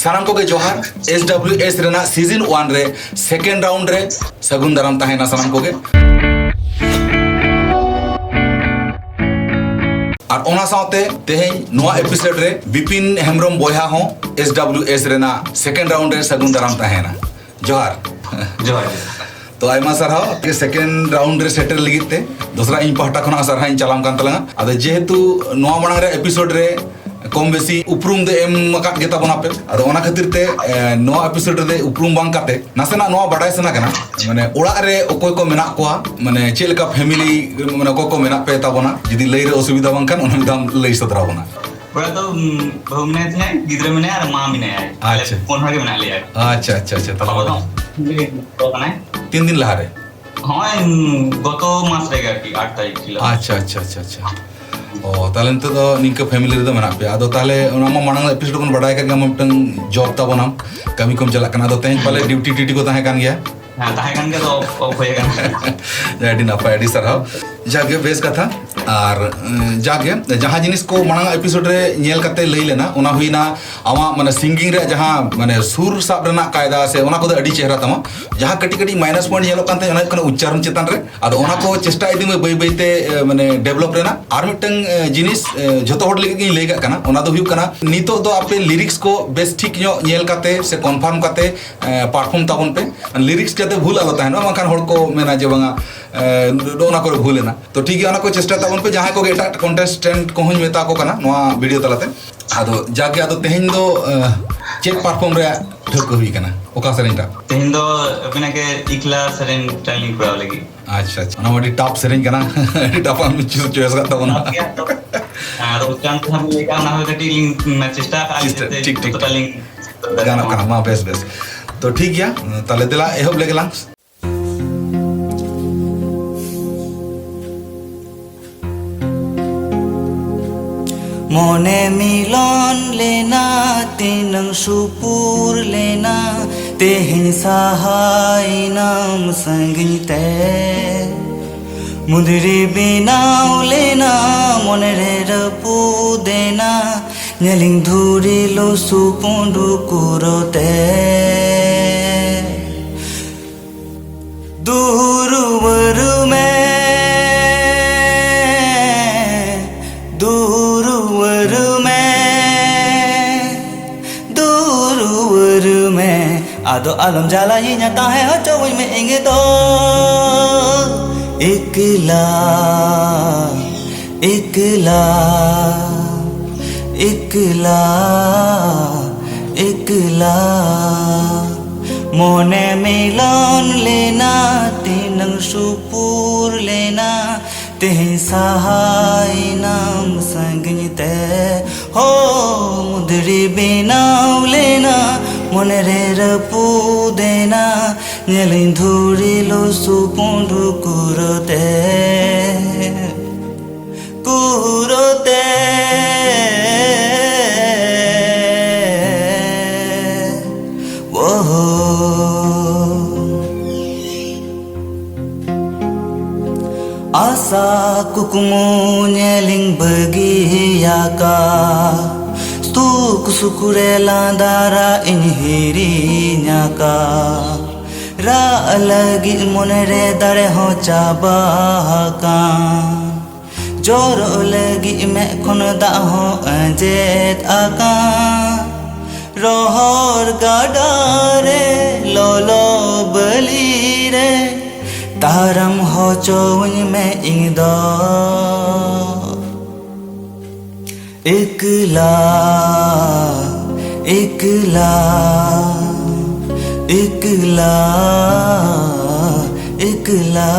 सानाम को के जोहार SWS रेना सीजन 1 रे सेकेंड राउंड रे सगुन दाराम ताहेना सानाम को के और ओना साथे तेहें नोआ एपिसोड रे विपिन हेम्ब्रम बोया हो SWS रेना सेकेंड राउंड रे सगुन दाराम ताहेना जोहार जोहार तो आयमा सरहाव के सेकेंड राउंड रे सेटर लगिते दूसरा इन पहटा खना सरहा इन चलाम कान तलंगा अद जेहेतु नोआ मांग रे एपिसोड रे कम बेसी उपरूम दे एम मकात गेता बना पे अद ओना खातिर ते नोआ एपिसोड रे उपरूम बांग काते नासेना नोआ बडाय सना कना माने ओड़ा रे ओकोय को मेना कोआ माने चेलका फैमिली माने को मेना पे ताबना जदी लई रे असुविधा बांग खान ओना दाम लई सतरा बना बड़ा तो बहु मने थे गिद्रे मने और मां मने आए अच्छा कोन हगे मना लिया अच्छा तो कने 3 दिन लहारे हां गतो मास रे की 8 तारीख की अच्छा ओ तालें तो निका फैमिली रे मेना पे आदो ताले ओना मा मांग एपिसोड कोन बडाय का मटन जॉब ताबनाम कमी कम चला कना दो तें पाले ड्यूटी को ताहे कान गया हां ताहे कान के तो ऑफ होय कान जाडी नापाय डी सरहाव जागे बेस कथा और जागे जहां जिनिस को मांग एपिसोड रे नेल कते लई लेना ओना हुईना आमा माने सिंगिंग रे जहां माने सुर साब रेना कायदा से ओना को अडी चेहरा तमा जहां कटी कटी माइनस पॉइंट नेलो कानते ओना कने उच्चारण चेतन रे आदो ओना को चेष्टा इदी में बई बईते माने डेवलप रेना और मिटन जिनिस जतो होड लगे लई का कना ओना दो हुई कना नितो दो आपे लिरिक्स को बेस ठीक नो नेल काते से कन्फर्म काते परफॉर्म ताबन पे लिरिक्स जाते भूल आलो ताहेनो माखान होड को मेना जे बांगा दोना को भूलेना तो ठीक है ओना को चेष्टा ताबन पे जहां को एटा कंटेस्टेंट को हन मेता को कना नोआ वीडियो तलाते आदो जागे आदो तेहेन दो चेक परफॉर्म रे ठक हुई कना ओका सरेंटा तेहिन दो अपना के इकला सरेन ट्रेनिंग करा लगी अच्छा ओना मडी टॉप सरें कना टॉप हम चॉइस करता बना हां तो चांस हम लेका ना हो कटी लिंक में चेष्टा काली ठीक तो लिंक गाना कना मा बेस तो ठीक गया ताले दिला एहब लेगला मोने मिलन लेना तिनंग सुपुर लेना तेहिं सहाय नाम संगीते मुदरी बिनाव लेना मोने रे रपू देना नेलिंग धुरी लो सुपुंडु कुरोते दूरुवरु में आदो आलम जाला ही जाता है हर चौबीस में इंगे तो इकला इकला इकला इकला मोने मिलन लेना तिनंग सुपुर लेना तेहिं सहाय नाम संगीते हो मुदरी बिनाव लेना मोने रे रपू देना नेलिं धुरी लो सुपुंडु कुरोते कुरोते वो आसा कुकुमो नेलिं बगिया का Stuk sukure landara inhiri nyaka Ra lagi monere dare ho cabakan Joro lagi me kono da ho anjet akan Rohor gadare lolo beli re Taram ho chowin me ingdo Ikla Ikla Ikla Ikla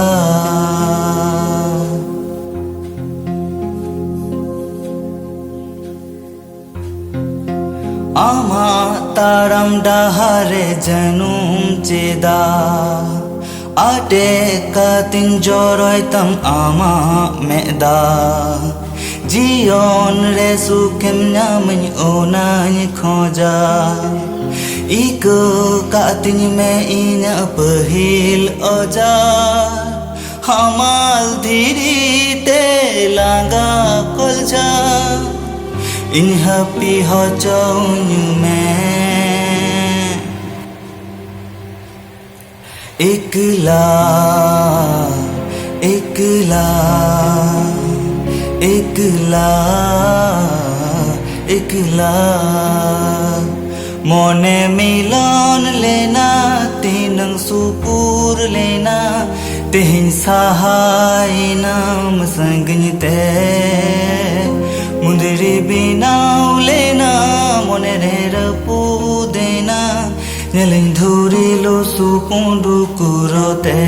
आमा तारम डहारे जनुम चेदा आटे का तिन जोरोय तम आमा मेदा Jion re sukem nyaman onay khoja Iko kating me ina pahil oja Hamal diri te langa kolja In happy ho chau me एकला एकला एकला एकला मोने मिलन लेना तीनंग सुपुर लेना तेहिं सहाय नाम संगते मुंदरी बिनाव लेना मोने रे रपू देना नेलिंग धुरी लो सुपुंडु कुरोते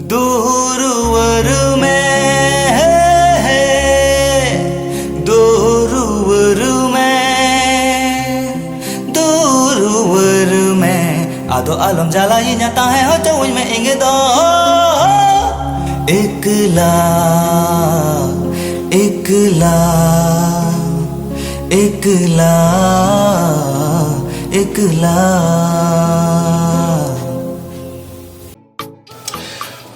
दूरवर में आदो आलम जाला ये जाता है हो चौज में इंगे दो एकला एकला एकला एकला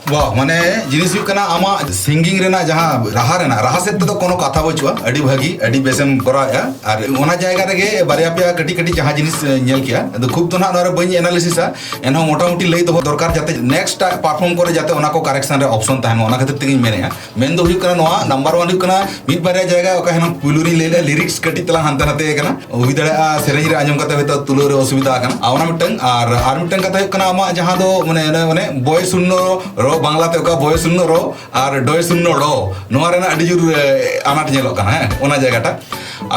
वाह माने जिनिस हुई कना आमा सिंगिंग रेना जहाँ राहा सेट तो कोनो कथा बचुआ अडी भागी अडी बेसम कराया और ओना जायगा रेगे बारिया पे कटी कटी जहाँ जिनिस नेल किया तो खूब तो ना नोरे बई एनालिसिस एनहो मोटा मोटी लई दो दरकार जाते नेक्स्ट परफॉर्म करे जाते ओना को करेक्शन रे ऑप्शन ताहन ओना खातिर तेगिन मेनेया मेन दो हुई कना नोआ नंबर 1 हुई कना मिड बारिया जायगा ओका हेना पुलुरी लेले लिरिक्स कटी तला हानते नाते कना हुई दड़ा सेरेंज रे आंजम कते होतो तुलो रे असुविधा कना आवना मिटन आर मिटन कथा हुई कना आमा जहाँ दो माने बॉय सुन्नो रो बांग्ला ते ओका बॉय सुन्नो रो और डॉय सुन्नो रो नोआ रेना अडी जुर आनाट नेलो कना है ओना जायगाटा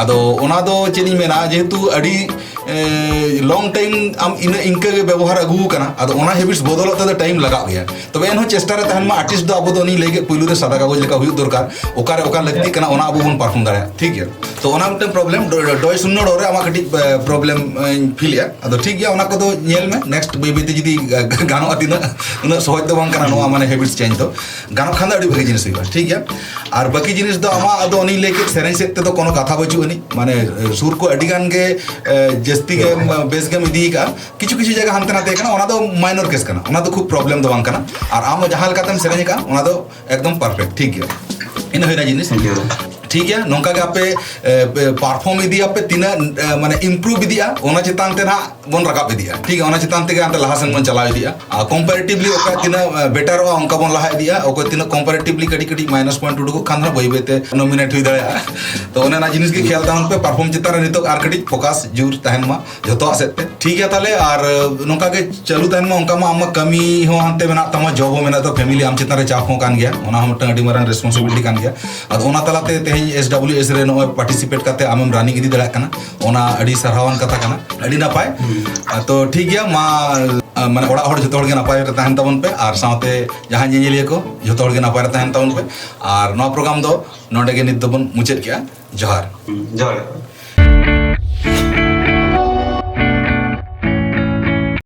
आदो ओना दो चेनी मेना जेहेतु अडी लॉन्ग टाइम आम इन इनके व्यवहार अगू कना आदो ओना हैबिट्स बदलते तो टाइम लगा गया तबे एनहो चेष्टा रे तहन मा आर्टिस्ट दो अबो दो नी लेगे पुलु रे सादा कागज लेका हुई दरकार ओकारे ओका लगती कना ओना अबो बन परफॉर्म दाड़ा ठीक है तो ओना मिटन प्रॉब्लम डॉय सुन्नो रो रे आमा कटी प्रॉब्लम फील या आदो ठीक गया ओना को दो नेल में नेक्स्ट बेबी ते जदी गानो अतिना उना सहज दो बांग कना नोआ माने हैबिट्स चेंज दो गानो खान अडी भागी जिनिस हुई ठीक है और बाकी जिनिस दो आमा अदो ओनी लेके सेरेंज सेट ते तो कोनो कथा बचु अनि माने सुर को अडी गान के जस्ती के बेस गेम इदी का किछु किछु जगह हानते नाते कना ओना दो माइनर केस कना ओना दो खूब प्रॉब्लम दो बांग कना और आम जहां लकातम सेरेंज का ओना दो एकदम परफेक्ट ठीक है इन होइना जिनिस ठीक है नौका के आपे परफॉर्म इदी आपे तीना माने इंप्रूव इदिया ओना चितान ते ना बन रकाब इदिया ठीक है ओना चितान ते अंत लहासन मन चला इदिया कंपैरेटिवली ओका तीना बेटर हो अंका बन लहा इदिया ओको तीना कंपैरेटिवली कडी कडी माइनस पॉइंट उडको खाना बई बेते नॉमिनेट हुई दाया तो ओना ना जिनिस के ख्याल दान पे परफॉर्म चितान नितो आर कडी फोकस जूर तहन मा जतो आसेते ठीक है ताले और नौका के चलू तहन मा उनका मा आम कमी हो हनते मेना तमा जॉब हो मेना तो फैमिली आम चितान रे चाप हो कान गया ओना हम टंगडी मरन रिस्पांसिबिलिटी कान गया और ओना तलाते SWS रे नो पार्टिसिपेट करते आम रानिंग इदी दड़ा कना ओना अडी सरहावन कथा कना अडी नापाय तो ठीक गया मा माने ओड़ा हड़ जतो हड़गे नापाय रे तहन तबन पे और साथे जहां जेलिया को जतो हड़गे नापाय रे तहन तबन पे और नो प्रोग्राम दो नोडे के नित दबन मुचेत किया जोहार जोहार